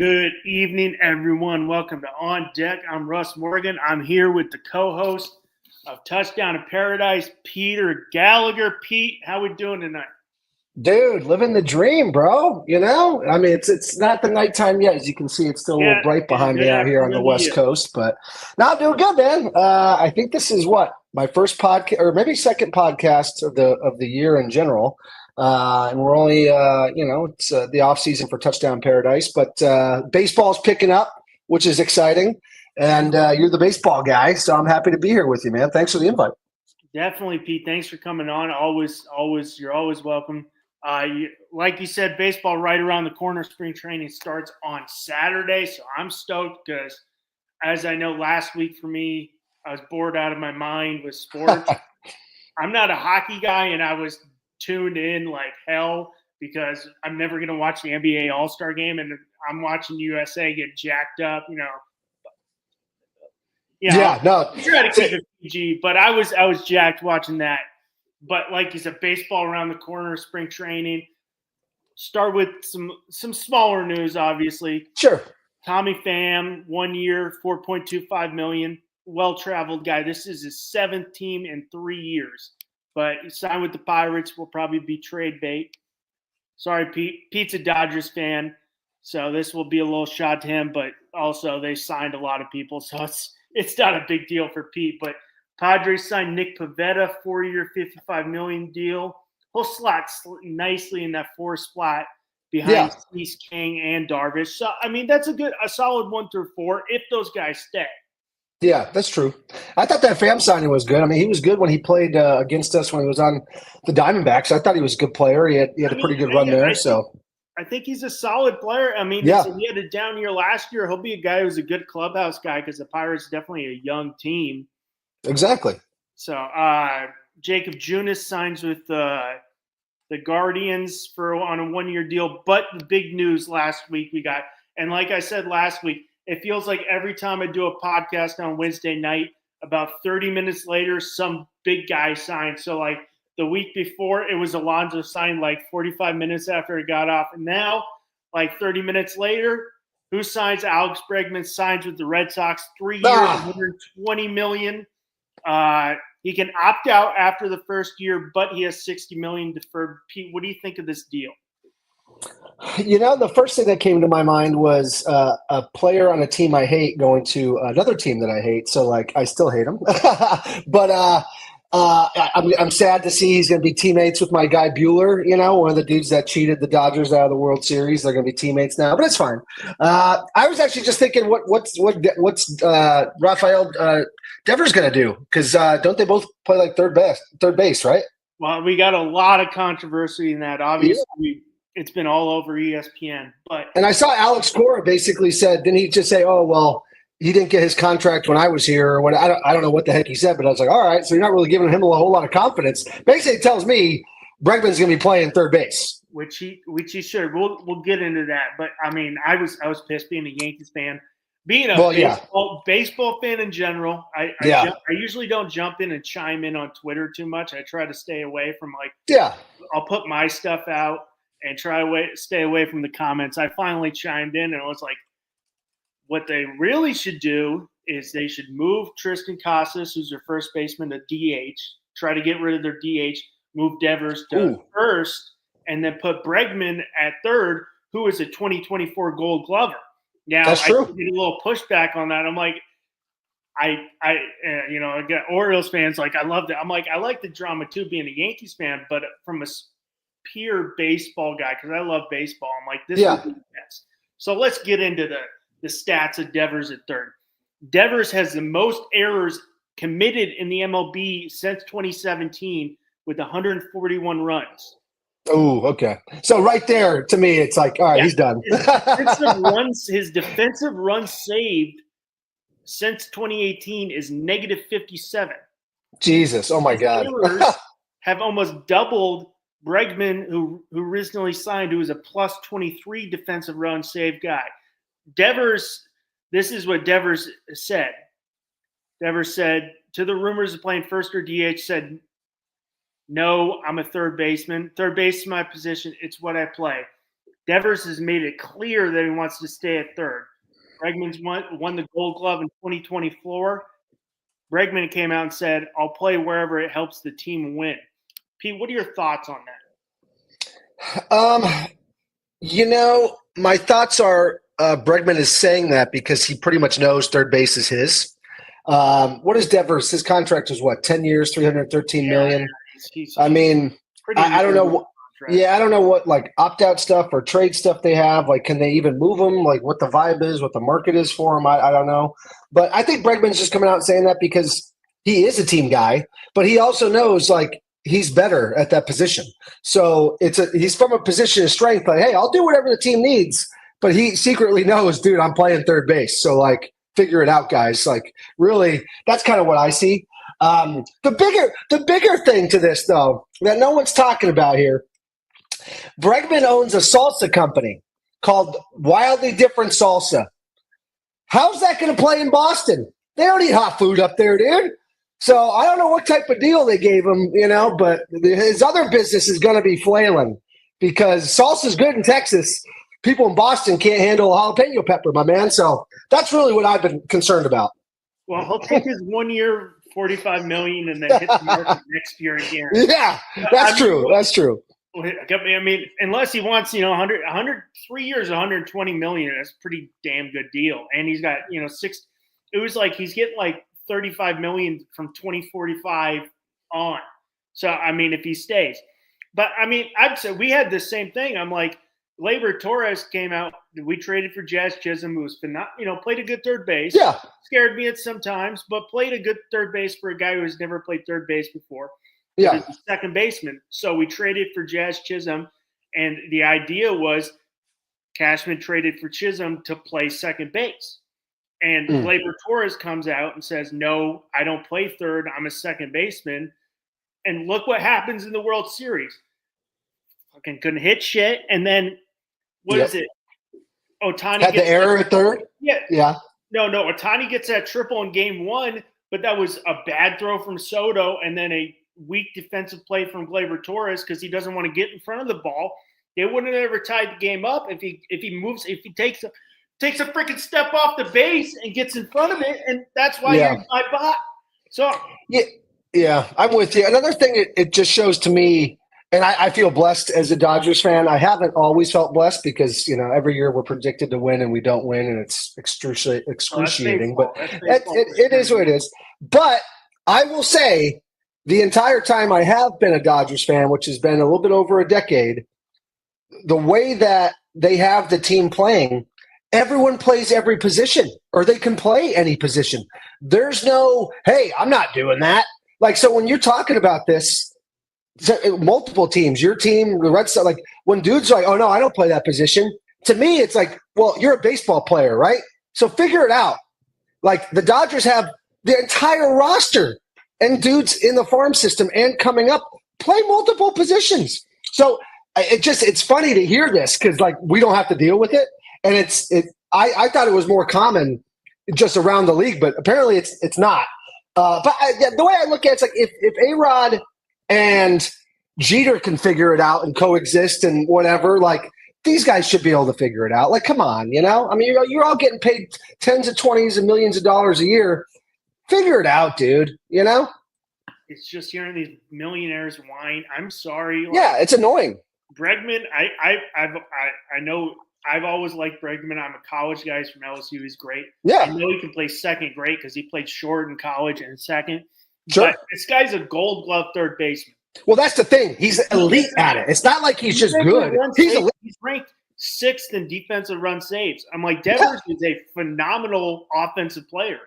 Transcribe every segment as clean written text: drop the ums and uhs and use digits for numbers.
Good evening, everyone. Welcome to On Deck. I'm Russ Morgan. I'm here with the co-host of Touchdown in Paradise, Peter Gallagher. Pete, how we doing tonight? Dude, living the dream, bro. I mean, it's not the nighttime yet. As you can see, it's still a little bright behind me good out here on the afternoon to West you. Coast. But no, I'm doing good, man. I think this is my first podcast, or maybe second podcast of the year in general. And we're only, it's the off season for Touchdown Paradise, but baseball's picking up, which is exciting. And you're the baseball guy, so I'm happy to be here with you, man. Thanks for the invite. Definitely, Pete. Thanks for coming on. You're always welcome. Like you said, baseball right around the corner. Spring training starts on Saturday, so I'm stoked because, as I know, last week for me, I was bored out of my mind with sports. I'm not a hockey guy, and I was tuned in like hell because I'm never going to watch the NBA All-Star Game, and I'm watching USA get jacked up. Try to keep it PG, but I was jacked watching that. But like you said, baseball around the corner, spring training. Start with some smaller news, obviously. Sure. Tommy Pham, 1 year, $4.25 million. Well-traveled guy. This is his seventh team in 3 years. But he signed with the Pirates. Will probably be trade bait. Sorry, Pete. Pete's a Dodgers fan, so this will be a little shot to him. But also, they signed a lot of people, so it's not a big deal for Pete. But Padres signed Nick Pivetta, 4-year, $55 million deal. He'll slot nicely in that fourth spot behind Cease King and Darvish. So, I mean, that's a solid 1 through 4 if those guys stay. Yeah, that's true. I thought that Pham signing was good. I mean, he was good when he played against us when he was on the Diamondbacks. I thought he was a good player. He had a pretty good run there. I think he's a solid player. I mean, he had a down year last year. He'll be a guy who's a good clubhouse guy because the Pirates are definitely a young team. Exactly. So Jacob Junis signs with the Guardians on a 1-year deal. But the big news last week we got, and like I said last week, it feels like every time I do a podcast on Wednesday night, about 30 minutes later, some big guy signed. So like the week before, it was Alonso signed like 45 minutes after he got off. And now, like 30 minutes later, who signs? Alex Bregman signs with the Red Sox, 3 years, $120 million. He can opt out after the first year, but he has $60 million deferred. Pete, what do you think of this deal? The first thing that came to my mind was a player on a team I hate going to another team that I hate. So, like, I still hate him. But I'm sad to see he's going to be teammates with my guy Bueller, one of the dudes that cheated the Dodgers out of the World Series. They're going to be teammates now, but it's fine. I was actually just thinking what's Rafael Devers going to do? Because don't they both play like third base, right? Well, we got a lot of controversy in that. Obviously, it's been all over ESPN. And I saw Alex Cora basically said, didn't he just say, oh, well, he didn't get his contract when I was here, or what? I don't know what the heck he said, but I was like, all right, so you're not really giving him a whole lot of confidence. Basically, it tells me Bregman's going to be playing third base, which he should. We'll get into that, but I mean, I was pissed being a Yankees fan, being a baseball fan in general. I usually don't jump in and chime in on Twitter too much. I try to stay away from I'll put my stuff out and stay away from the comments. I finally chimed in and I was like, what they really should do is they should move Tristan Casas, who's their first baseman, to DH, try to get rid of their DH, move Devers to first, and then put Bregman at third, who is a 2024 Gold Glover. Now, that's true. I get a little pushback on that. I'm like, I get Orioles fans like, I love that. I'm like, I like the drama too, being a Yankees fan, but from a pure baseball guy, because I love baseball, I'm like, this would be the best. So let's get into the stats of Devers at third. Devers has the most errors committed in the MLB since 2017 with 141 runs. Oh, okay. So right there, to me, it's like, all right, he's done. His defensive runs saved since 2018 is negative 57. Jesus, oh my God. Errors have almost doubled Bregman, who recently signed, who is a plus 23 defensive run save guy. Devers, this is what Devers said. Devers said, to the rumors of playing first or DH, said, no, I'm a third baseman. Third base is my position. It's what I play. Devers has made it clear that he wants to stay at third. Bregman's won the Gold Glove in 2024. Bregman came out and said, "I'll play wherever it helps the team win." Pete, what are your thoughts on that? My thoughts are Bregman is saying that because he pretty much knows third base is his. What is Devers? His contract is what, 10 years, $313 million? I mean, I don't know. I don't know what like opt-out stuff or trade stuff they have. Like, can they even move him? Like, what the vibe is, what the market is for him? I don't know. But I think Bregman's just coming out and saying that because he is a team guy, but he also knows like he's better at that position. So he's from a position of strength. Like, hey, I'll do whatever the team needs. But he secretly knows, dude, I'm playing third base. So like, figure it out, guys. Like, really, that's kind of what I see. The bigger thing to this though that no one's talking about here. Bregman owns a salsa company called Wildly Different Salsa. How's that going to play in Boston? They don't eat hot food up there, dude. So I don't know what type of deal they gave him, but his other business is going to be flailing because salsa's good in Texas. People in Boston can't handle a jalapeno pepper, my man. So that's really what I've been concerned about. Well, he'll take his 1 year, $45 million, and then hit the market next year again. Yeah, that's true. That's true. I mean, unless he wants, 3 years, $120 million, that's a pretty damn good deal. And he's got, six. It was like he's getting like $35 million from 2045 on. So I mean, if he stays, but I mean, I'd say we had the same thing. I'm like, Gleyber Torres came out. We traded for Jazz Chisholm, who was played a good third base. Yeah, scared me at some times, but played a good third base for a guy who has never played third base before. Yeah, second baseman. So we traded for Jazz Chisholm, and the idea was Cashman traded for Chisholm to play second base. And Gleyber Torres comes out and says, "No, I don't play third. I'm a second baseman." And look what happens in the World Series. Fucking couldn't hit shit. And then what is it? Ohtani had the error at third. Yeah. No. Ohtani gets that triple in game one, but that was a bad throw from Soto, and then a weak defensive play from Gleyber Torres because he doesn't want to get in front of the ball. They wouldn't have ever tied the game up if he takes a freaking step off the base and gets in front of it, and that's why you're my bot. So yeah, I'm with you. Another thing it just shows to me, and I feel blessed as a Dodgers fan. I haven't always felt blessed because every year we're predicted to win and we don't win, and it's excruciating. But it is what it is. But I will say, the entire time I have been a Dodgers fan, which has been a little bit over a decade, the way that they have the team playing, everyone plays every position, or they can play any position. There's no, hey, I'm not doing that. Like, so when you're talking about this, multiple teams, your team, the Red Sox, like when dudes are like, oh no, I don't play that position. To me, it's like, well, you're a baseball player, right? So figure it out. Like the Dodgers have the entire roster and dudes in the farm system and coming up play multiple positions. So it's funny to hear this because like we don't have to deal with it. And I thought it was more common just around the league, but apparently it's not. But the way I look at it, it's like if A-Rod and Jeter can figure it out and coexist and whatever, like these guys should be able to figure it out. Like, come on, I mean, you're all getting paid tens of twenties and millions of dollars a year. Figure it out, dude. It's just hearing these millionaires whine. I'm sorry. Yeah, it's annoying. Bregman, I know I've always liked Bregman. I'm a college guy from LSU. He's great. Yeah. I know he can play second great because he played short in college and second. Sure. But this guy's a Gold Glove third baseman. Well, that's the thing. He's elite at it. It's not like he's just good. He's elite. He's ranked 6th in defensive run saves. I'm like, Devers is a phenomenal offensive player.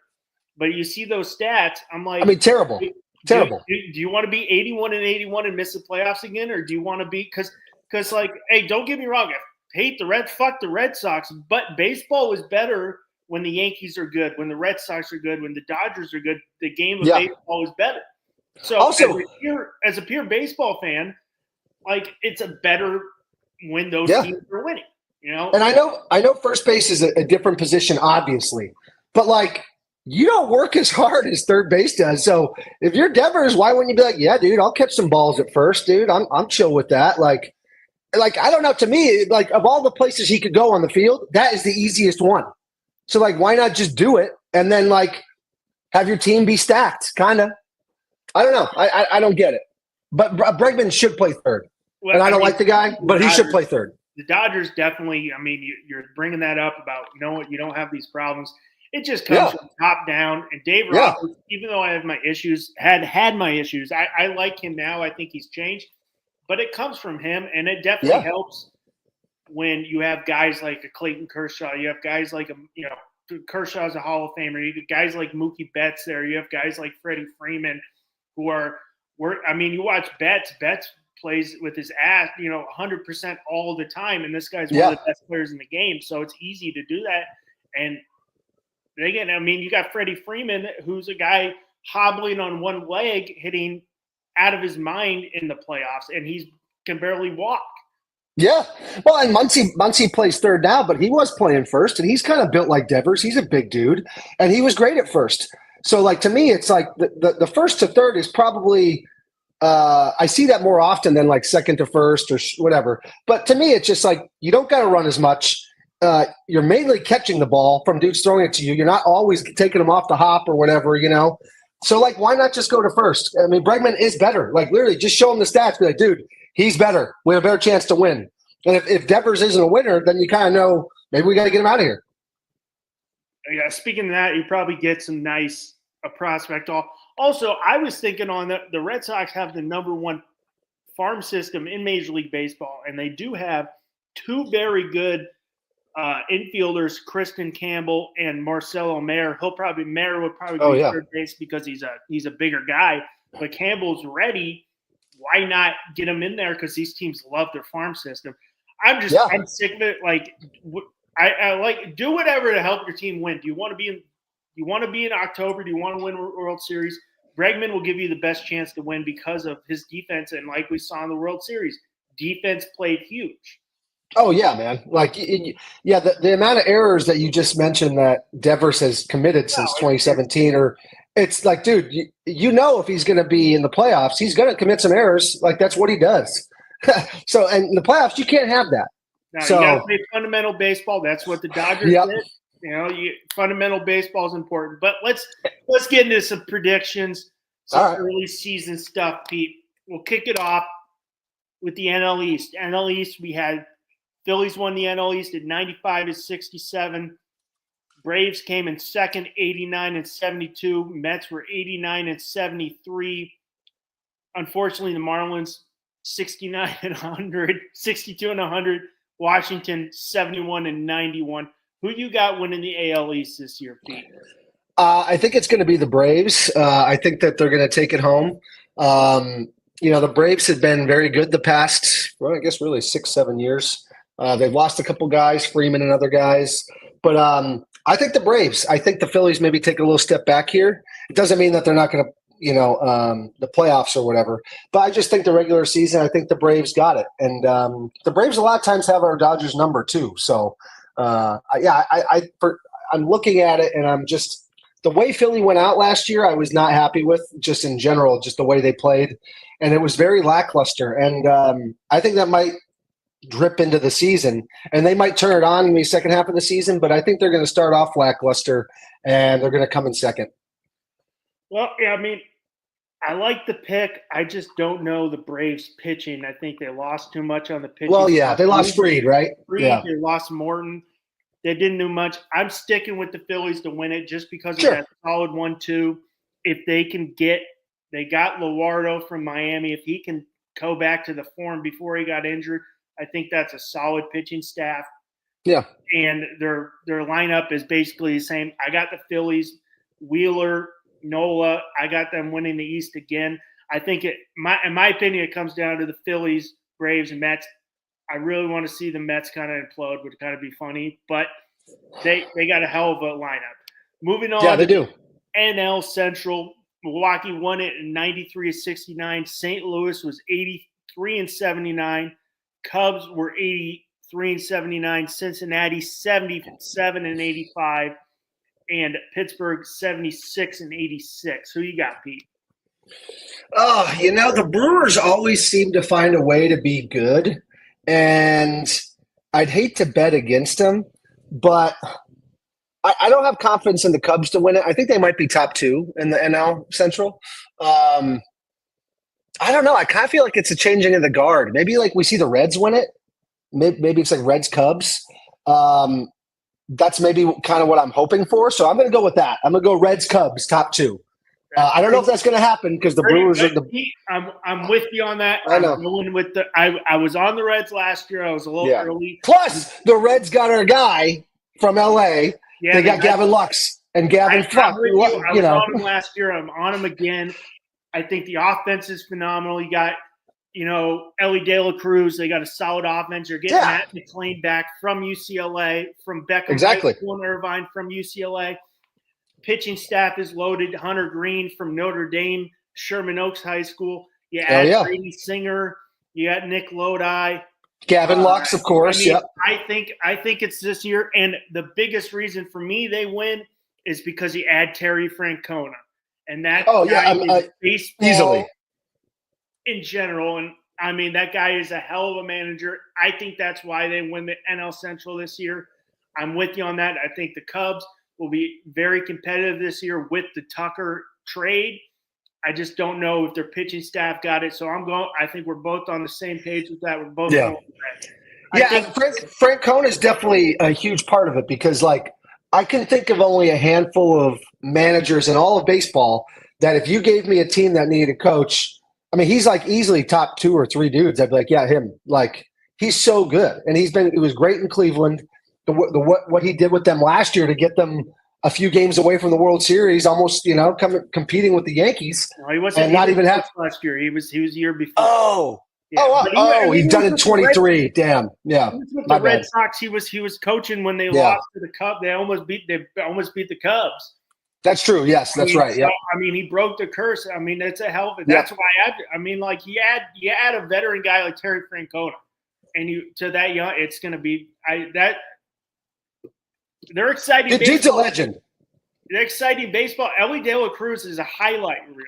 But you see those stats, I'm like, terrible. Terrible. Do you want to be 81-81 and miss the playoffs again, or do you want to be because like, hey, don't get me wrong, I hate fuck the Red Sox, but baseball is better when the Yankees are good, when the Red Sox are good, when the Dodgers are good. The game of baseball is better. So also, as a pure baseball fan, like it's a better when those teams are winning, And I know first base is a different position, obviously, but like, you don't work as hard as third base does. So if you're Devers, why wouldn't you be like, yeah, dude, I'll catch some balls at first, dude. I'm chill with that. Like, like, I don't know. To me, like, of all the places he could go on the field, that is the easiest one. So, like, why not just do it and then, like, have your team be stacked? Kind of. I don't know. I don't get it. But Bregman should play third. Well, And I don't like the guy, but he should play third. The Dodgers definitely. I mean, you're bringing that up about you don't have these problems. It just comes from top down. And Dave Roberts, even though I have my issues, had my issues, I like him now. I think he's changed, but it comes from him, and it definitely helps when you have guys like a Clayton Kershaw. You have guys like Kershaw's a Hall of Famer. You have guys like Mookie Betts there. You have guys like Freddie Freeman, who are. You watch Betts. Betts plays with his ass, 100% all the time, and this guy's one of the best players in the game. So it's easy to do that. And again, you got Freddie Freeman, who's a guy hobbling on one leg, hitting out of his mind in the playoffs, and he can barely walk. Yeah. Well, and Muncy plays third now, but he was playing first, and he's kind of built like Devers. He's a big dude, and he was great at first. So, like, to me, it's like the first to third is probably I see that more often than like second to first or whatever. But to me, it's just like you don't got to run as much. You're mainly catching the ball from dudes throwing it to you. You're not always taking them off the hop or whatever, So, like, why not just go to first? I mean, Bregman is better. Like, literally, just show him the stats. Be like, dude, he's better. We have a better chance to win. And if Devers isn't a winner, then you kind of know maybe we got to get him out of here. Yeah, speaking of that, you probably get some nice prospect. Also, I was thinking on the Red Sox have the number one farm system in Major League Baseball, and they do have two very good infielders, Kristen Campbell and Marcelo Mayer. Mayer would probably be third base because he's a bbigger guy, but Campbell's ready. Why not get him in there? Because these teams love their farm system. I'm sick of it. Like, I like do whatever to help your team win. Do you want to be in October? Do you want to win a World Series? Bregman will give you the best chance to win because of his defense, and like we saw in the World Series, defense played huge. Oh, yeah, man. Like, the amount of errors that you just mentioned that Devers has committed since 2017, it's like, dude, if he's going to be in the playoffs, he's going to commit some errors. Like, that's what he does. So, and in the playoffs, you can't have that. Now, you got to play fundamental baseball. That's what the Dodgers did. Fundamental baseball is important. But let's get into some predictions, some early season stuff, Pete. We'll kick it off with the NL East. NL East, we had Phillies won the NL East at 95-67. Braves came in second, 89-72. Mets were 89-73. Unfortunately, the Marlins 69-100, 62-100. Washington 71-91. Who you got winning the AL East this year, Pete? I think it's going to be the Braves. I think that they're going to take it home. The Braves have been very good the past, I guess really 6-7 years. They've lost a couple guys, Freeman and other guys. But I think the Braves. I think the Phillies maybe take a little step back here. It doesn't mean that they're not going to, the playoffs or whatever. But I just think the regular season, I think the Braves got it. And the Braves a lot of times have our Dodgers number too. So, I'm looking at it and I'm just – the way Philly went out last year, I was not happy with just in general, just the way they played. And it was very lackluster. And I think that might drip into the season. And they might turn it on in the second half of the season, but I think they're going to start off lackluster and they're going to come in second. Well, yeah, I like the pick. I just don't know the Braves pitching. I think they lost too much on the pitching. Well, yeah, they lost Fried, right? They lost Morton. They didn't do much. I'm sticking with the Phillies to win it just because of that solid 1-2. If they can they got Lowardo from Miami. If he can go back to the form before he got injured, I think that's a solid pitching staff. Yeah. And their lineup is basically the same. I got the Phillies, Wheeler, Nola. I got them winning the East again. I think in my opinion, it comes down to the Phillies, Braves, and Mets. I really want to see the Mets kind of implode. Would kind of be funny, but they got a hell of a lineup. Moving on. Yeah, they do. NL Central. Milwaukee won it in 93-69. St. Louis was 83-79. Cubs were 83-79. Cincinnati 77-85. And Pittsburgh 76-86. Who you got, Pete? Oh, the Brewers always seem to find a way to be good. and I'd hate to bet against them, but I don't have confidence in the Cubs to win it. I think they might be top two in the NL Central. Um, I don't know. I kind of feel like it's a changing of the guard. Maybe like we see the Reds win it. Maybe it's like Reds Cubs. That's maybe kind of what I'm hoping for. So I'm going to go with that. I'm going to go Reds Cubs top two. I don't know if that's going to happen because the Brewers are the. I'm with you on that. I know. I'm going with the. I was on the Reds last year. I was a little early. Plus, the Reds got our guy from LA. Yeah, they got Gavin Lux and Gavin Fuck. I was on him last year. I'm on him again. I think the offense is phenomenal. You got, Ellie De La Cruz. They got a solid offense. You're getting Matt McClain back from UCLA, from Beckham High School in Irvine from UCLA. Pitching staff is loaded. Hunter Green from Notre Dame, Sherman Oaks High School. You add Brady Singer. You got Nick Lodi. Gavin Lux, of course. I think it's this year. And the biggest reason for me they win is because you add Terry Francona. And that is baseball easily in general. And I mean, that guy is a hell of a manager. I think that's why they win the NL Central this year. I'm with you on that. I think the Cubs will be very competitive this year with the Tucker trade. I just don't know if their pitching staff got it. So I think we're both on the same page with that. We're both going with that. Francona is definitely a huge part of it because, I can think of only a handful of managers in all of baseball that if you gave me a team that needed a coach, I mean, he's easily top 2 or 3 dudes. I'd be like, yeah, him. He's so good. And he was great in Cleveland. What he did with them last year to get them a few games away from the World Series, almost, competing with the Yankees. No, he wasn't last year. He was the year before. He's done it 23. Damn, yeah. With the Red Sox, he was coaching when they lost to the Cubs. They almost beat the Cubs. That's true. Yes, that's right. Yeah. I mean, he broke the curse. I mean, it's a hell of it. That's why you add a veteran guy like Terry Francona, and it's going to be they're exciting. The dude's a legend. They're exciting baseball. Ellie De La Cruz is a highlight reel.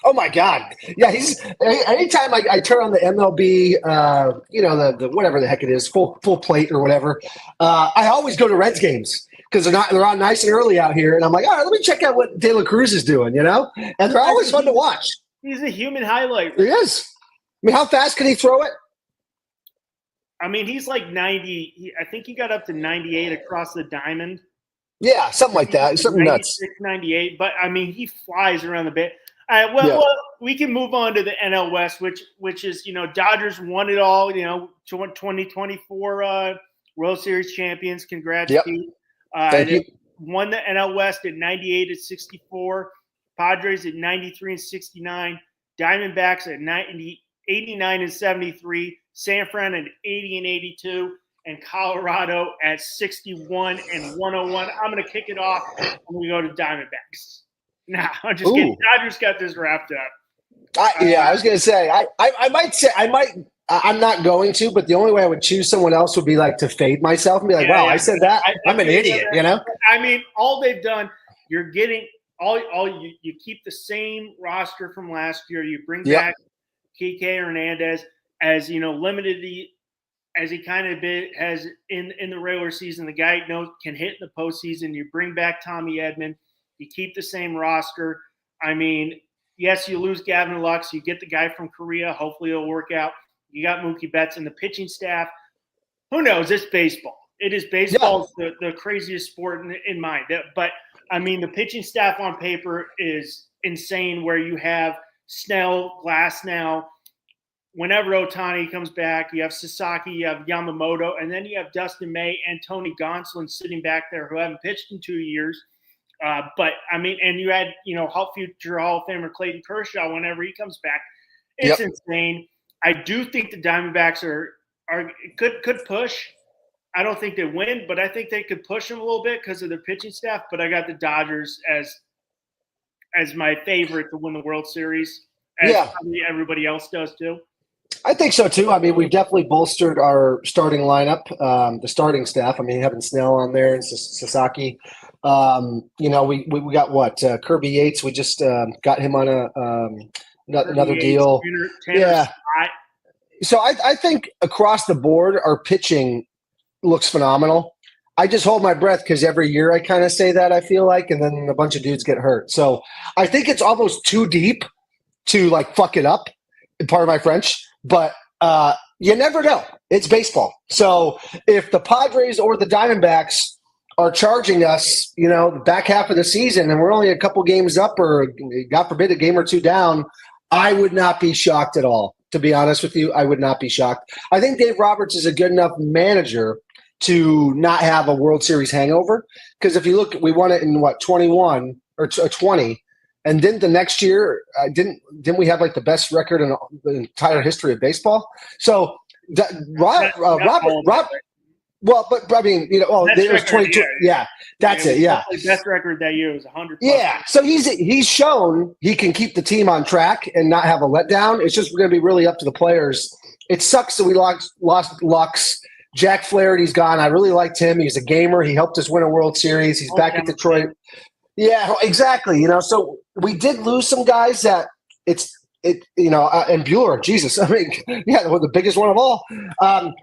Oh my God! Yeah, he's. Anytime I turn on the MLB, the whatever the heck it is, full plate or whatever, I always go to Reds games because they're on nice and early out here, and I'm like, all right, let me check out what De La Cruz is doing, and they're always fun to watch. He's a human highlight. He is. I mean, how fast can he throw it? I mean, he's like 90. I think he got up to 98 across the diamond. Yeah, something like that. Something 96, nuts. 98. But I mean, he flies around the bit. All right, well, we can move on to the NL West, which is, Dodgers won it all, 2024 World Series champions. Congrats, Pete. Thank you. Won the NL West at 98-64. Padres at 93-69. Diamondbacks at 89-73. San Fran at 80-82. And Colorado at 61-101. I'm going to kick it off. I'm going to go to Diamondbacks. No, I'm just kidding. Dodgers got this wrapped up. I was going to say, I'm not going to, but the only way I would choose someone else would be to fade myself and be like, I said that. I'm an idiot, I mean, all they've done, you're getting you keep the same roster from last year. You bring back Kike Hernandez as, limited as he kind of has in the regular season. The guy can hit in the postseason. You bring back Tommy Edman. You keep the same roster. I mean, yes, you lose Gavin Lux. You get the guy from Korea. Hopefully it'll work out. You got Mookie Betts and the pitching staff. Who knows? It's baseball. It is baseball. Yeah. The craziest sport in mind. But, I mean, the pitching staff on paper is insane where you have Snell, Glasnow. Whenever Ohtani comes back, you have Sasaki, you have Yamamoto, and then you have Dustin May and Tony Gonsolin sitting back there who haven't pitched in 2 years. But I mean, and you had, future Hall of Famer Clayton Kershaw whenever he comes back. It's insane. I do think the Diamondbacks could push. I don't think they win, but I think they could push them a little bit because of their pitching staff. But I got the Dodgers as my favorite to win the World Series, as probably everybody else does too. I think so too. I mean, we've definitely bolstered our starting lineup, the starting staff. I mean, having Snell on there and Sasaki. We got what Kirby Yates. We just got him on another deal. Tanner Scott. So I think across the board, our pitching looks phenomenal. I just hold my breath because every year I kind of say that, I feel like, and then a bunch of dudes get hurt. So I think it's almost too deep to like fuck it up. Pardon my French, but you never know. It's baseball. So if the Padres or the Diamondbacks are charging us, the back half of the season, and we're only a couple games up, or God forbid, a game or two down, I would not be shocked at all. To be honest with you, I would not be shocked. I think Dave Roberts is a good enough manager to not have a World Series hangover. Because if you look, we won it in 21 or 20, and didn't the next year didn't we have like the best record in the entire history of baseball? So Robert. Well, but I mean, it was 22. Yeah, that's it. Yeah, best record that year was 100. Yeah, so he's shown he can keep the team on track and not have a letdown. It's just going to be really up to the players. It sucks that we lost Lux. Jack Flaherty's gone. I really liked him. He's a gamer. He helped us win a World Series. He's back at Detroit. Yeah, exactly. So we did lose some guys that and Bueller, Jesus, I mean, yeah, the biggest one of all.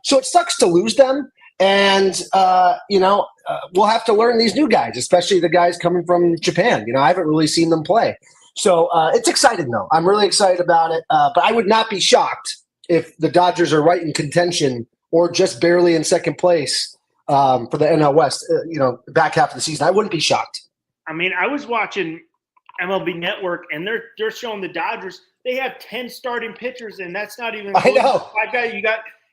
So it sucks to lose them. And, we'll have to learn these new guys, especially the guys coming from Japan. I haven't really seen them play. So it's exciting, though. I'm really excited about it. But I would not be shocked if the Dodgers are right in contention or just barely in second place for the NL West, back half of the season. I wouldn't be shocked. I mean, I was watching MLB Network, and they're showing the Dodgers. They have 10 starting pitchers, and that's not even. I know. 5 guys.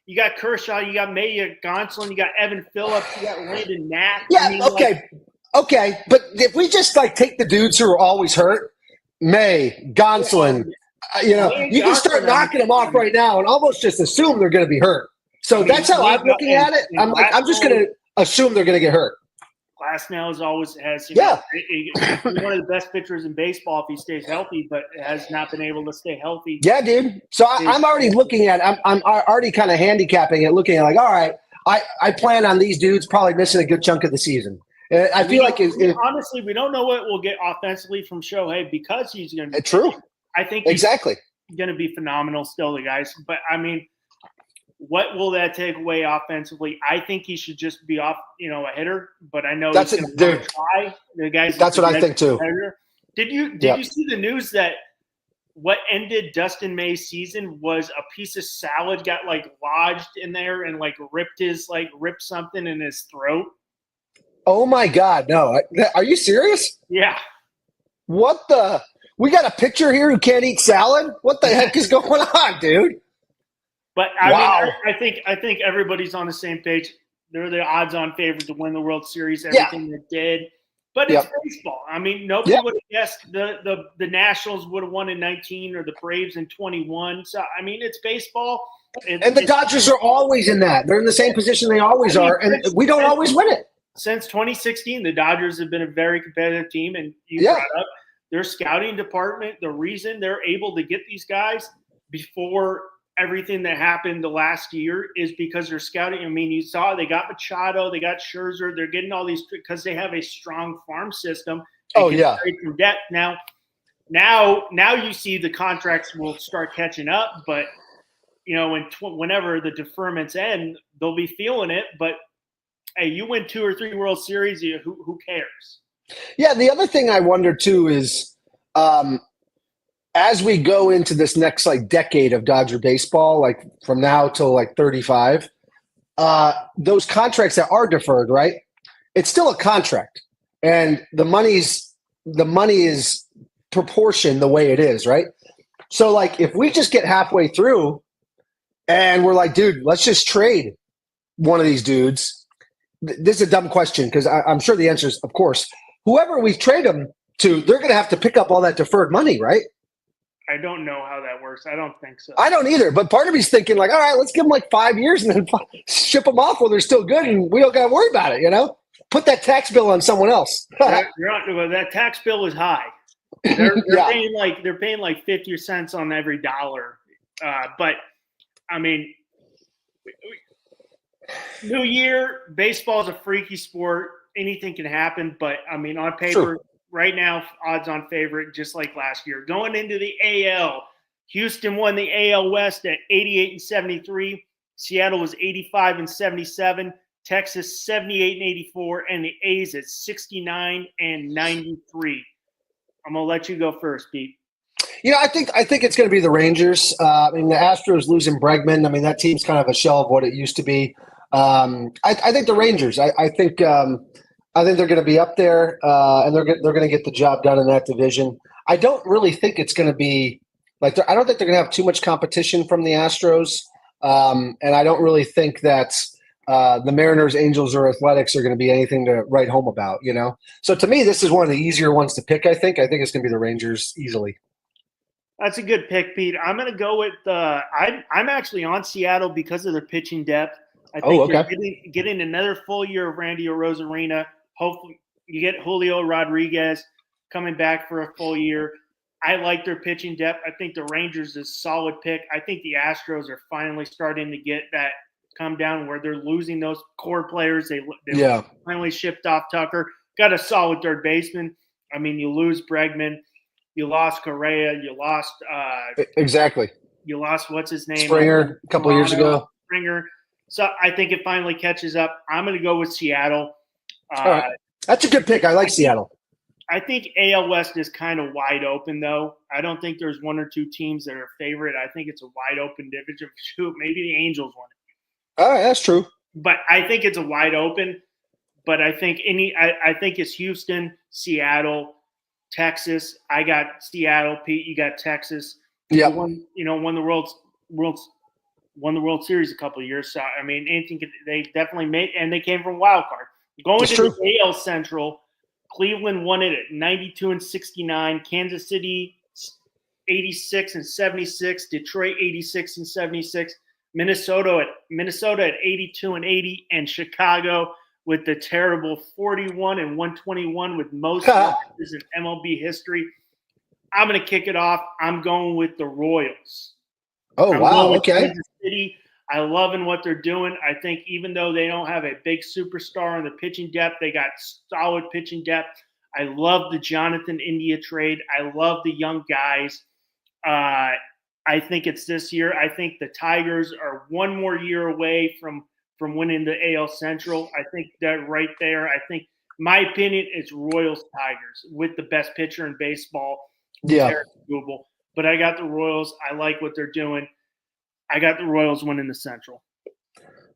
You got Kershaw, you got May, you got Gonsolin, you got Evan Phillips, you got Landon Knack. Yeah, okay. But if we just take the dudes who are always hurt, May, Gonsolin, you can start knocking them off right now and almost just assume they're going to be hurt. So that's how I'm looking at it. I'm just going to assume they're going to get hurt. Glasnow has one of the best pitchers in baseball if he stays healthy, but has not been able to stay healthy. Yeah, dude. So I'm already looking at it. I'm already kind of handicapping it, looking at all right, I plan on these dudes probably missing a good chunk of the season. I feel like honestly, we don't know what we'll get offensively from Shohei because he's going to be true. I think exactly going to be phenomenal still, the guys. But I mean, what will that take away offensively? I think he should just be off, a hitter. But I know that's he's going to try. The guys. That's what I think too. Competitor. Did you see the news that what ended Dustin May's season was a piece of salad got lodged in there and ripped something in his throat? Oh my God! No, are you serious? Yeah. What the? We got a pitcher here who can't eat salad. What the heck is going on, dude? But I think everybody's on the same page. They're the odds-on favorite to win the World Series. Everything they did, but it's baseball. I mean, nobody would have guessed the Nationals would have won in 19 or the Braves in 21. So I mean, it's baseball. And the Dodgers are always in that. They're in the same position they always are, and we don't always win it. Since 2016, the Dodgers have been a very competitive team, and you brought up their scouting department. The reason they're able to get these guys before everything that happened the last year is because they're scouting. I mean, you saw they got Machado, they got Scherzer. They're getting all these because they have a strong farm system. From depth. Now you see the contracts will start catching up, but whenever the deferments end, they'll be feeling it. But hey, you win 2 or 3 World Series, who cares? Yeah, the other thing I wonder too is as we go into this next decade of Dodger baseball, from now till 35, those contracts that are deferred, right? It's still a contract, and the money is proportioned the way it is, right? So if we just get halfway through and we're dude, let's just trade one of these dudes. This is a dumb question because I'm sure the answer is, of course, whoever we trade them to, they're going to have to pick up all that deferred money, right? I don't know how that works. I don't think so. I don't either. But part of me's thinking all right, let's give them 5 years and then ship them off while they're still good, and we don't got to worry about it. Put that tax bill on someone else. That tax bill is high. They're paying 50 cents on every dollar. But I mean, new year, baseball is a freaky sport. Anything can happen. But I mean, on paper, right now, odds-on favorite, just like last year. Going into the AL, Houston won the AL West at 88-73. Seattle was 85-77. Texas 78-84, and the A's at 69-93. I'm gonna let you go first, Pete. I think it's going to be the Rangers. I mean, the Astros losing Bregman. I mean, that team's kind of a shell of what it used to be. I think the Rangers. I think they're going to be up there, and they're going to get the job done in that division. I don't really think it's going to be I don't think they're going to have too much competition from the Astros, and I don't really think that the Mariners, Angels, or Athletics are going to be anything to write home about. So to me, this is one of the easier ones to pick. I think it's going to be the Rangers easily. That's a good pick, Pete. I'm going to go with I'm actually on Seattle because of their pitching depth. I think they're getting another full year of Randy Arozarena. Hopefully, you get Julio Rodriguez coming back for a full year. I like their pitching depth. I think the Rangers is a solid pick. I think the Astros are finally starting to get that come down where they're losing those core players. They finally shipped off Tucker. Got a solid third baseman. I mean, you lose Bregman. You lost Correa. You lost exactly. You lost what's his name? Springer a couple of years ago. Springer. So I think it finally catches up. I'm going to go with Seattle. All right. That's a good pick. I like Seattle. I think AL West is kind of wide open, though. I don't think there's one or two teams that are favorite. I think it's a wide open division. Shoot, maybe the Angels won it. All right, that's true. But I think it's a wide open. But I think I think it's Houston, Seattle, Texas. I got Seattle. Pete, you got Texas. Yeah. Won the World Series a couple of years. So I mean, they definitely made, and they came from wild card. Going to the AL Central, Cleveland won it at 92-69. Kansas City 86-76. Detroit 86-76. Minnesota at 82-80, and Chicago with the terrible 41-121 with most losses in MLB history. I'm going to kick it off. I'm going with the Royals. Oh, wow. Okay. Kansas City. I loving what they're doing. I think even though they don't have a big superstar in the pitching depth, they got solid pitching depth. I love the Jonathan India trade. I love the young guys. I think it's this year. I think the Tigers are one more year away from winning the AL Central. I think that right there. I think, my opinion, it's Royals Tigers with the best pitcher in baseball. Yeah. But I got the Royals. I like what they're doing. I got the Royals winning the Central.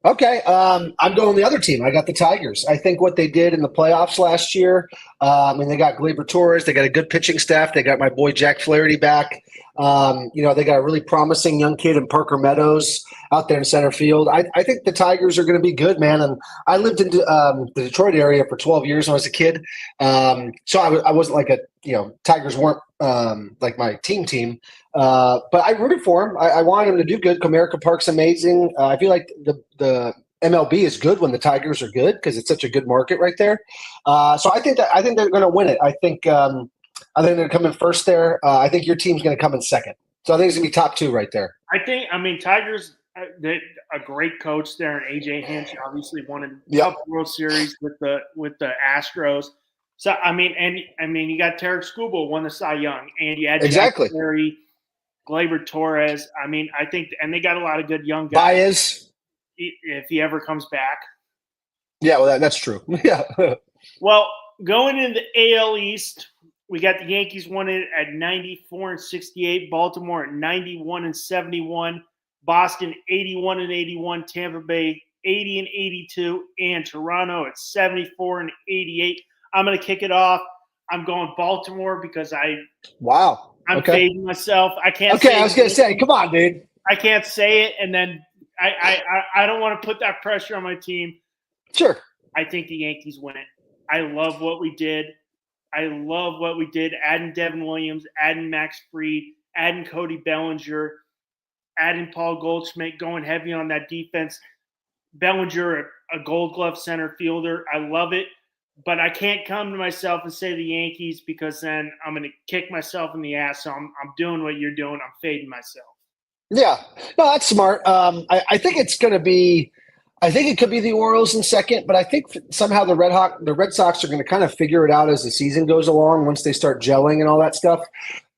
Okay. I'm going the other team. I got the Tigers. I think what they did in the playoffs last year, they got Gleyber Torres. They got a good pitching staff. They got my boy Jack Flaherty back. They got a really promising young kid in Parker Meadows out there in center field. I think the Tigers are going to be good, man. And I lived in the Detroit area for 12 years when I was a kid. So I wasn't like Tigers weren't like my team. But I rooted for him. I wanted him to do good. Comerica Park's amazing. I feel like the MLB is good when the Tigers are good because it's such a good market right there. So I think they're going to win it. I think they're going to come in first there. I think your team's going to come in second. So I think it's going to be top two right there. Tigers, a great coach there, and AJ Hinch obviously won a couple World Series with the Astros. So you got Tarek Skubal won the Cy Young, and you had exactly Larry, Gleyber Torres. I think, and they got a lot of good young guys. Baez, if he ever comes back. Yeah, well, that's true. Yeah. Well, going into the AL East, we got the Yankees won it at 94-68, Baltimore at 91-71, Boston 81-81, Tampa Bay 80-82, and Toronto at 74-88. I'm going to kick it off. I'm going Baltimore because I'm fading myself. I can't. Okay, I was going to say, come on, dude. I can't say it, and then I don't want to put that pressure on my team. Sure. I think the Yankees win it. I love what we did. Adding Devin Williams, adding Max Fried, adding Cody Bellinger, adding Paul Goldschmidt, going heavy on that defense. Bellinger, a Gold Glove center fielder. I love it. But I can't come to myself and say the Yankees because then I'm going to kick myself in the ass. So I'm doing what you're doing. I'm fading myself. Yeah. No, that's smart. I think it's going to be I think it could be the Orioles in second, but I think somehow the Red Sox are going to kind of figure it out as the season goes along once they start gelling and all that stuff.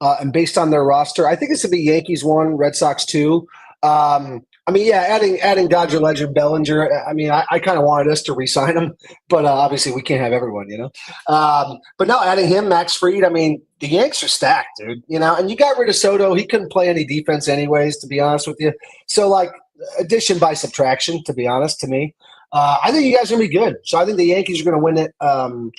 And based on their roster, I think it's going to be Yankees 1, Red Sox 2. I mean, yeah, adding Dodger legend Bellinger. I mean, I kind of wanted us to re-sign him, but obviously we can't have everyone, you know. But no, adding him, Max Fried. I mean, the Yanks are stacked, dude. You know, and you got rid of Soto. He couldn't play any defense anyways, to be honest with you. So like addition by subtraction, to be honest, to me. I think you guys are going to be good. So I think the Yankees are going to win it,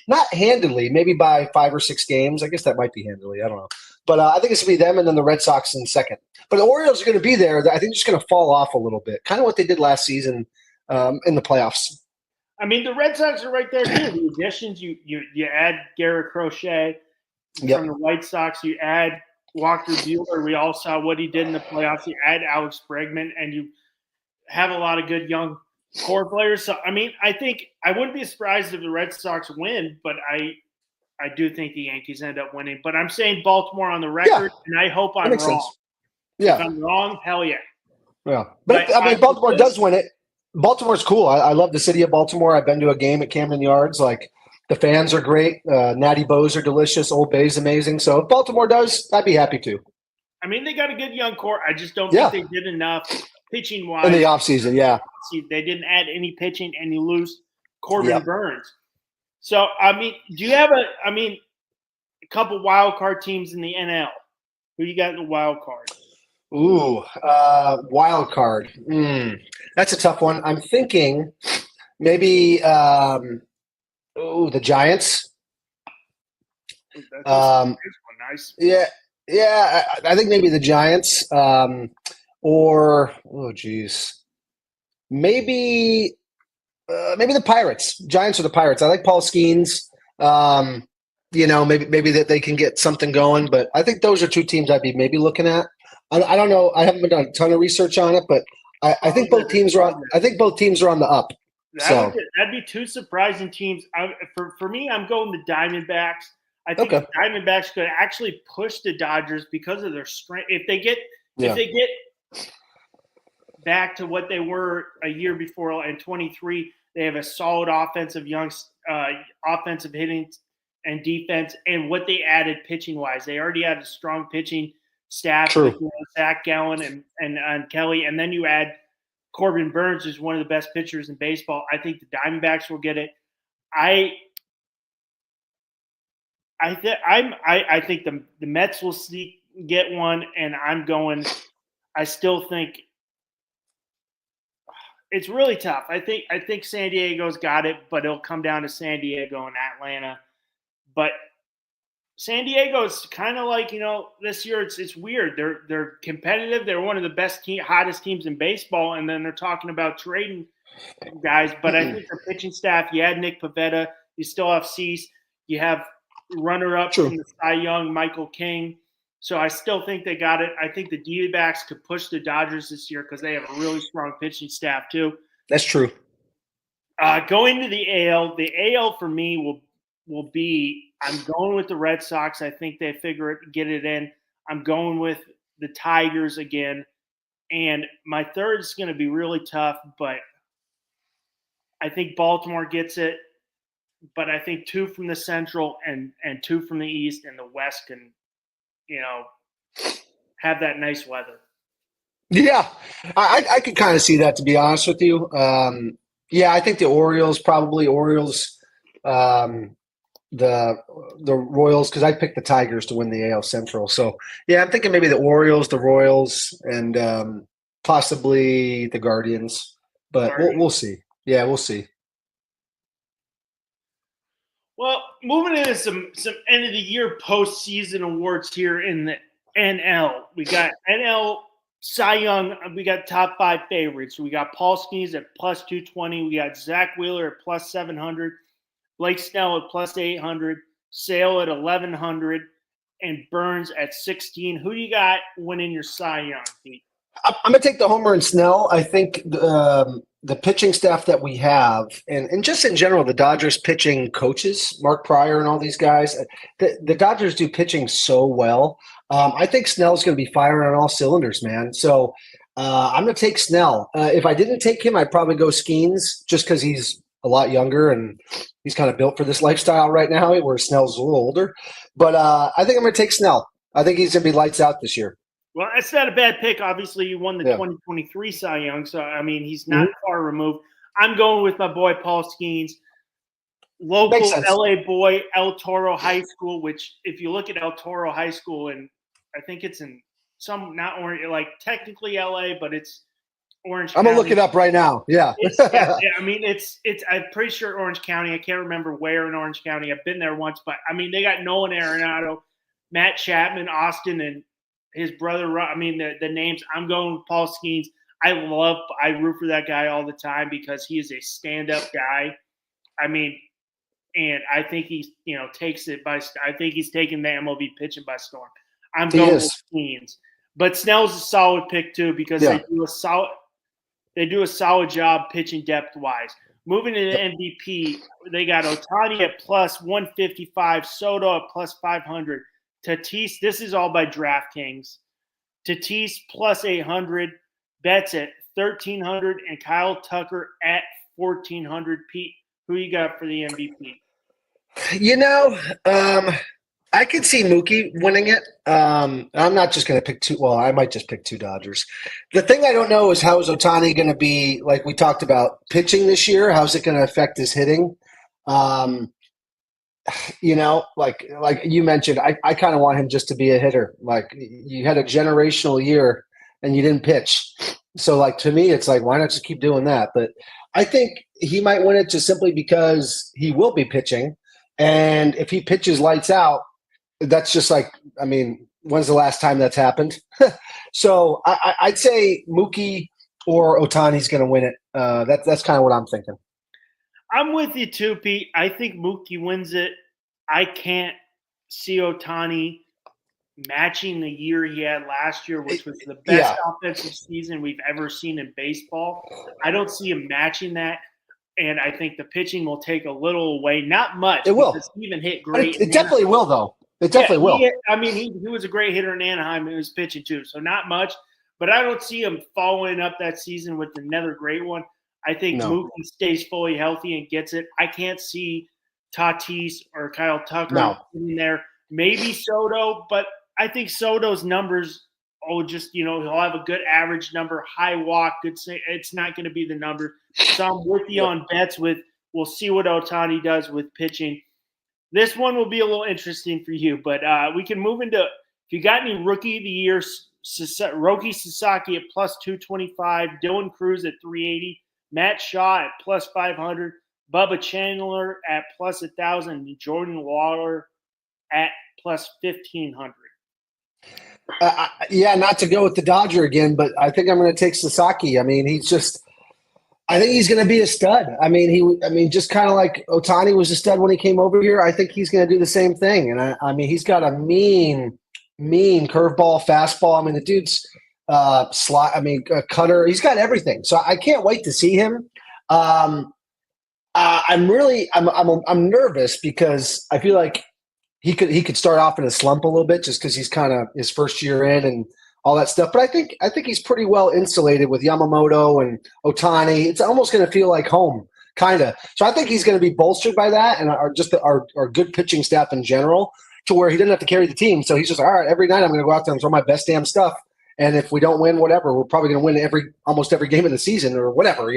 not handily, maybe by 5 or 6 games. I guess that might be handily. I don't know. But I think it's going to be them and then the Red Sox in second. But the Orioles are going to be there. I think they're just going to fall off a little bit, kind of what they did last season in the playoffs. I mean, the Red Sox are right there too. The additions, you add Garrett Crochet from the White Sox. You add Walker Buehler. We all saw what he did in the playoffs. You add Alex Bregman, and you have a lot of good young core players. So, I mean, I think I wouldn't be surprised if the Red Sox win, but I do think the Yankees end up winning. But I'm saying Baltimore on the record, and I hope I'm wrong. Sense. Yeah. If I'm wrong, hell yeah. Yeah. But I mean, Baltimore does win it. Baltimore's cool. I love the city of Baltimore. I've been to a game at Camden Yards. Like, the fans are great. Natty Bows are delicious. Old Bay's amazing. So if Baltimore does, I'd be happy to. I mean, they got a good young core. I just don't think they did enough pitching-wise. In the offseason, yeah. They didn't add any pitching, and you lose Corbin Burns. So, I mean, do you have a couple wild card teams in the NL? Who you got in the wild card? Ooh, wild card. That's a tough one. I'm thinking maybe the Giants. Nice. Yeah. I think maybe the Giants. Maybe the Pirates. Giants or the Pirates. I like Paul Skeens. Maybe that they can get something going. But I think those are 2 teams I'd be maybe looking at. I don't know. I haven't done a ton of research on it, but I think both teams are on. I think both teams are on the up. That'd be 2 surprising teams. For me, I'm going the Diamondbacks. I think the Diamondbacks could actually push the Dodgers because of their strength. If they get back to what they were a year before in 23, they have a solid offensive hitting and defense, and what they added pitching wise. They already had a strong pitching staff with Zach Gallen and Kelly, and then you add Corbin Burns, who's one of the best pitchers in baseball. I think the Diamondbacks will get it. I think the Mets will get one, and I still think it's really tough. I think San Diego's got it, but it'll come down to San Diego and Atlanta. But San Diego is kind of like, this year it's weird. They're competitive. They're one of the hottest teams in baseball, and then they're talking about trading guys. But I think their pitching staff, you had Nick Pivetta, you still have Cease, you have runner-up from the Cy Young, Michael King. So I still think they got it. I think the D-backs could push the Dodgers this year because they have a really strong pitching staff too. That's true. Going to the AL for me will be – I'm going with the Red Sox. I think they get it in. I'm going with the Tigers again. And my third is going to be really tough, but I think Baltimore gets it. But I think 2 from the Central and 2 from the East, and the West can, have that nice weather. Yeah, I could kind of see that, to be honest with you. I think the Orioles, the Royals, because I picked the Tigers to win the AL Central. So, yeah, I'm thinking maybe the Orioles, the Royals, and possibly the Guardians. But we'll see. Yeah, we'll see. Well, moving into some end of the year postseason awards here in the NL. We got NL Cy Young. We got top 5 favorites. We got Paul Skeens at plus 220. We got Zach Wheeler at plus 700. Blake Snell at plus 800. Sale at 1100. And Burns at 16. Who do you got winning your Cy Young, Pete? I'm going to take the homer and Snell. I think the pitching staff that we have, and just in general, the Dodgers pitching coaches, Mark Pryor and all these guys, the Dodgers do pitching so well. I think Snell's going to be firing on all cylinders, man. So I'm going to take Snell. If I didn't take him, I'd probably go Skeens just because he's a lot younger and he's kind of built for this lifestyle right now, where Snell's a little older. But I think I'm going to take Snell. I think he's going to be lights out this year. Well, it's not a bad pick. Obviously, you won the 2023 Cy Young, so I mean he's not far removed. I'm going with my boy Paul Skeens, local LA boy, El Toro High School. Which, if you look at El Toro High School, and I think it's in some not orange, like technically LA, but it's Orange County. I'm gonna look it up right now. Yeah. I mean it's. I'm pretty sure Orange County. I can't remember where in Orange County. I've been there once, but I mean they got Nolan Arenado, Matt Chapman, Austin, and his brother. I mean the names. I'm going with Paul Skeens. I root for that guy all the time because he is a stand-up guy. I mean, and I think he takes it by. I think he's taking the MLB pitching by storm. I'm going with Skeens, but Snell's a solid pick too because they do a solid job pitching depth-wise. Moving to the MVP, they got Ohtani at plus 155, Soto at plus 500, Tatis, this is all by DraftKings, Tatis plus 800, Betts at 1,300, and Kyle Tucker at 1,400. Pete, who you got for the MVP? I could see Mookie winning it. I'm not just going to pick two. Well, I might just pick two Dodgers. The thing I don't know is how is Ohtani going to be, like we talked about, pitching this year? How's it going to affect his hitting? Like you mentioned, I kind of want him just to be a hitter. Like you had a generational year and you didn't pitch. So like to me, it's like, why not just keep doing that? But I think he might win it just simply because he will be pitching. And if he pitches lights out, that's just like, I mean, when's the last time that's happened? So I'd say Mookie or Ohtani's going to win it. That's kind of what I'm thinking. I'm with you too, Pete. I think Mookie wins it. I can't see Ohtani matching the year he had last year, which was the best offensive season we've ever seen in baseball. I don't see him matching that. And I think the pitching will take a little away. Not much. It will. He even hit great. It definitely will, though. It definitely will. He was a great hitter in Anaheim. He was pitching too, so not much. But I don't see him following up that season with another great one. I think Mookie stays fully healthy and gets it. I can't see Tatis or Kyle Tucker in there. Maybe Soto, but I think Soto's numbers he'll have a good average number, high walk, good. It's not going to be the number. So I'm with you on Betts. We'll see what Ohtani does with pitching. This one will be a little interesting for you, but we can move into if you got any Rookie of the Year, Roki Sasaki at plus 225, Dylan Cruz at 380, Matt Shaw at plus 500, Bubba Chandler at plus 1,000, and Jordan Lawler at plus 1,500. Not to go with the Dodger again, but I think I'm going to take Sasaki. I mean, I think he's going to be a stud. I mean, just kind of like Ohtani was a stud when he came over here. I think he's going to do the same thing. And I mean, he's got a mean curveball, fastball. I mean, the dude's cutter. He's got everything. So I can't wait to see him. I'm nervous because I feel like he could start off in a slump a little bit just because he's kind of his first year in and all that stuff. But I think he's pretty well insulated with Yamamoto and Ohtani. It's almost going to feel like home, kind of. So I think he's going to be bolstered by that and our good pitching staff in general to where he doesn't have to carry the team. So he's just, all right, every night I'm going to go out there and throw my best damn stuff. And if we don't win, whatever, we're probably going to win almost every game of the season or whatever,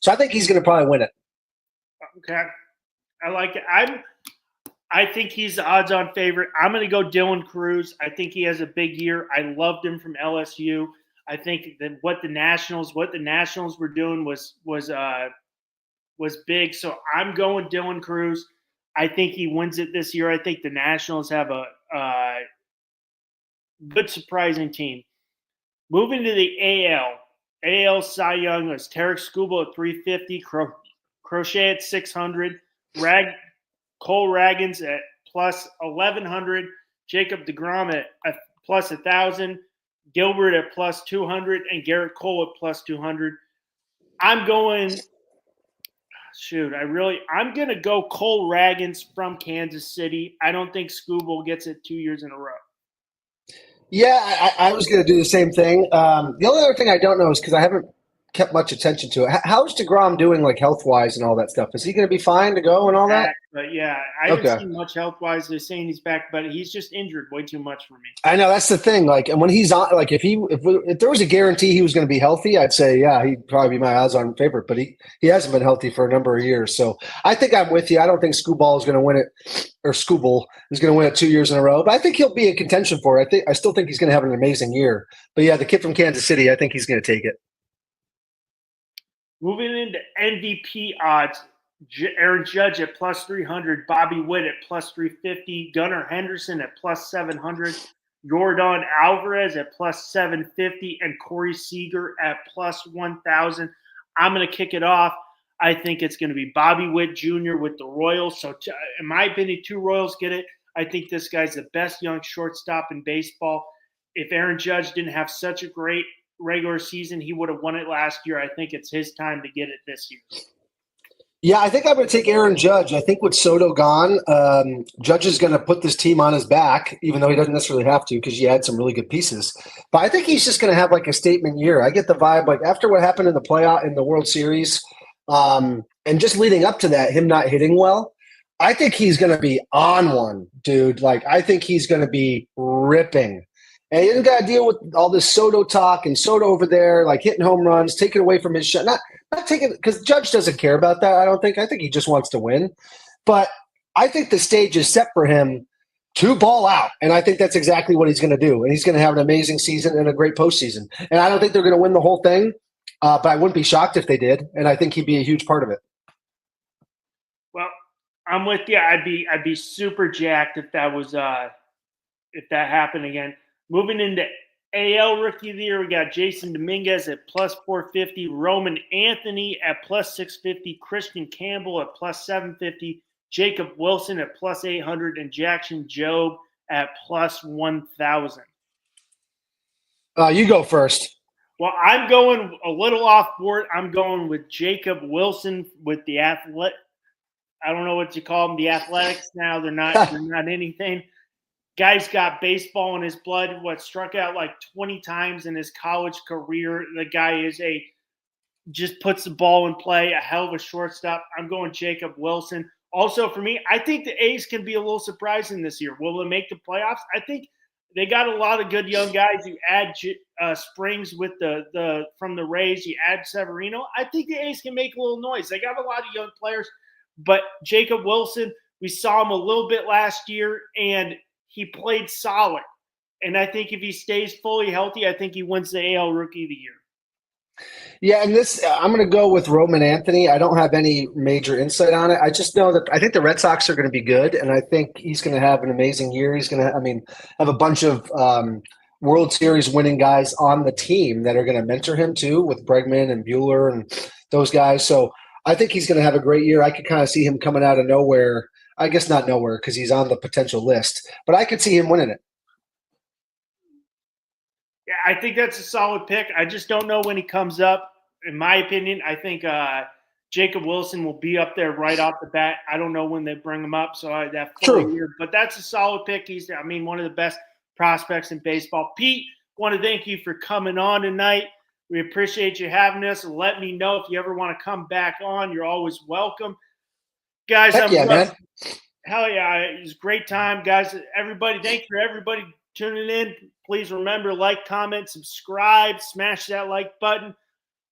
So I think he's going to probably win it. Okay. I like it. I think he's the odds-on favorite. I'm going to go Dylan Cruz. I think he has a big year. I loved him from LSU. I think that what the Nationals were doing was big. So I'm going Dylan Cruz. I think he wins it this year. I think the Nationals have a good surprising team. Moving to the AL Cy Young is Tarek Skubal at 350, Crochet at 600, Cole Ragans at plus 1,100, Jacob deGrom at plus 1,000, Gilbert at plus 200, and Garrett Cole at plus 200. I'm going to go Cole Ragans from Kansas City. I don't think Skubal gets it 2 years in a row. Yeah, I was going to do the same thing. The only other thing I don't know is because I haven't kept much attention to it. How's DeGrom doing, like health wise and all that stuff? Is he going to be fine to go and all that? Back, but yeah, I haven't Okay. seen much health wise. They're saying he's back, but he's just injured way too much for me. I know that's the thing. Like, and when he's on, like, if there was a guarantee he was going to be healthy, I'd say, yeah, he'd probably be my odds-on favorite. But he hasn't been healthy for a number of years, so I think I'm with you. I don't think Scooball is going to win it, or Scooball is going to win it 2 years in a row. But I think he'll be in contention for it. I still think he's going to have an amazing year. But yeah, the kid from Kansas City, I think he's going to take it. Moving into MVP odds, Aaron Judge at plus 300, Bobby Witt at plus 350, Gunnar Henderson at plus 700, Jordan Alvarez at plus 750, and Corey Seager at plus 1,000. I'm going to kick it off. I think it's going to be Bobby Witt Jr. with the Royals. So, in my opinion, 2 Royals get it. I think this guy's the best young shortstop in baseball. If Aaron Judge didn't have such a great regular season, he would have won it last year. I think it's his time to get it this year. Yeah, I think I'm going to take Aaron Judge. I think with Soto gone, Judge is going to put this team on his back, even though he doesn't necessarily have to because he had some really good pieces. But I think he's just going to have like a statement year. I get the vibe like after what happened in the playoff in the World Series, and just leading up to that, him not hitting well. I think he's going to be on one, dude. Like I think he's going to be ripping. And he doesn't got to deal with all this Soto talk and Soto over there, like hitting home runs, taking away from his shot. Not taking because Judge doesn't care about that. I don't think. I think he just wants to win. But I think the stage is set for him to ball out, and I think that's exactly what he's going to do. And he's going to have an amazing season and a great postseason. And I don't think they're going to win the whole thing, but I wouldn't be shocked if they did. And I think he'd be a huge part of it. Well, I'm with you. I'd be super jacked if that was if that happened again. Moving into AL Rookie of the Year, we got Jason Dominguez at plus 450, Roman Anthony at plus 650, Christian Campbell at plus 750, Jacob Wilson at plus 800, and Jackson Jobe at plus 1,000. You go first. Well, I'm going a little off board. I'm going with Jacob Wilson with the athletic. I don't know what you call them, the Athletics now. They're not anything. Guy's got baseball in his blood. Struck out like 20 times in his college career. The guy just puts the ball in play, a hell of a shortstop. I'm going Jacob Wilson. Also, for me, I think the A's can be a little surprising this year. Will they make the playoffs? I think they got a lot of good young guys. You add Springs with the from the Rays. You add Severino. I think the A's can make a little noise. They got a lot of young players, but Jacob Wilson, we saw him a little bit last year, and he played solid. And I think if he stays fully healthy, I think he wins the AL Rookie of the Year. Yeah, and I'm going to go with Roman Anthony. I don't have any major insight on it. I just know that I think the Red Sox are going to be good, and I think he's going to have an amazing year. He's going to, have a bunch of World Series winning guys on the team that are going to mentor him too, with Bregman and Buehler and those guys. So I think he's going to have a great year. I could kind of see him coming out of nowhere. I guess not nowhere because he's on the potential list, but I could see him winning it. Yeah, I think that's a solid pick. I just don't know when he comes up. In my opinion, I think Jacob Wilson will be up there right off the bat. I don't know when they bring him up, so that full year. But that's a solid pick. He's, one of the best prospects in baseball. Pete, want to thank you for coming on tonight. We appreciate you having us. Let me know if you ever want to come back on. You're always welcome. Guys, man. Hell yeah. It was a great time, guys. Everybody, thank you for everybody tuning in. Please remember, like, comment, subscribe, smash that like button.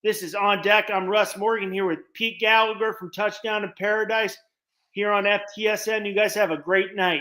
This is On Deck. I'm Russ Morgan here with Pete Gallagher from Touchdown in Paradise here on FTSN. You guys have a great night.